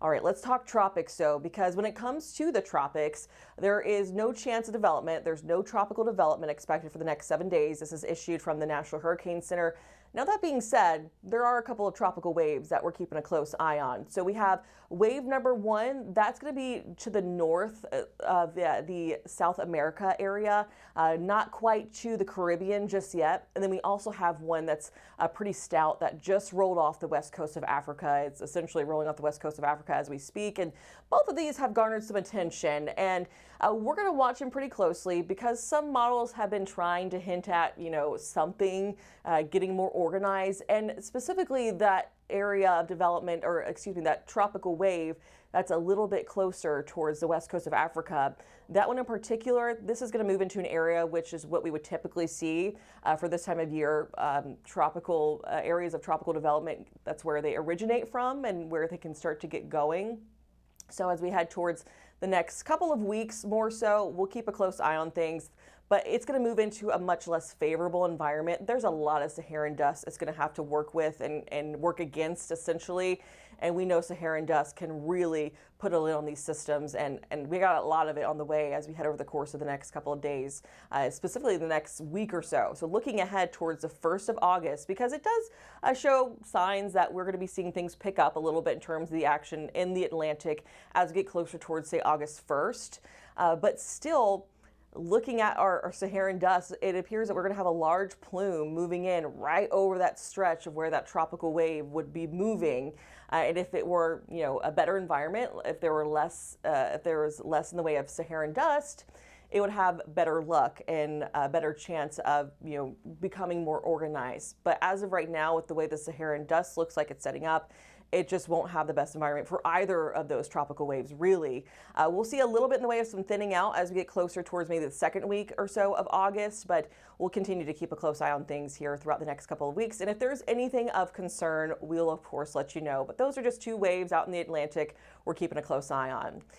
All right, let's talk tropics because when it comes to the tropics, there is no chance of development. There's no tropical development expected for the next 7 days. This is issued from the National Hurricane Center. Now, that being said, there are a couple of tropical waves that we're keeping a close eye on. So we have wave number one, that's going to be to the north of the South America area, not quite to the Caribbean just yet. And then we also have one that's pretty stout that just rolled off the west coast of Africa. It's essentially rolling off the west coast of Africa as we speak. And both of these have garnered some attention. And we're going to watch them pretty closely because some models have been trying to hint at, something getting more organized, and specifically that area of development, or excuse me, that tropical wave that's a little bit closer towards the west coast of Africa. That one in particular, this is going to move into an area which is what we would typically see for this time of year. Tropical areas of tropical development, that's where they originate from and where they can start to get going. So as we head towards the next couple of weeks more so, we'll keep a close eye on things, but it's going to move into a much less favorable environment. There's a lot of Saharan dust it's going to have to work with and work against, essentially. And we know Saharan dust can really put a lid on these systems, and we got a lot of it on the way as we head over the course of the next couple of days, specifically the next week or so. So looking ahead towards the 1st of August, because it does show signs that we're going to be seeing things pick up a little bit in terms of the action in the Atlantic as we get closer towards, say, August 1st. But still, looking at our Saharan dust, it appears that we're going to have a large plume moving in right over that stretch of where that tropical wave would be moving. And if it were, a better environment, if there was less in the way of Saharan dust, it would have better luck and a better chance of, becoming more organized. But as of right now, with the way the Saharan dust looks like it's setting up, it just won't have the best environment for either of those tropical waves, really. We'll see a little bit in the way of some thinning out as we get closer towards maybe the second week or so of August, but we'll continue to keep a close eye on things here throughout the next couple of weeks. And if there's anything of concern, we'll of course let you know. But those are just two waves out in the Atlantic we're keeping a close eye on.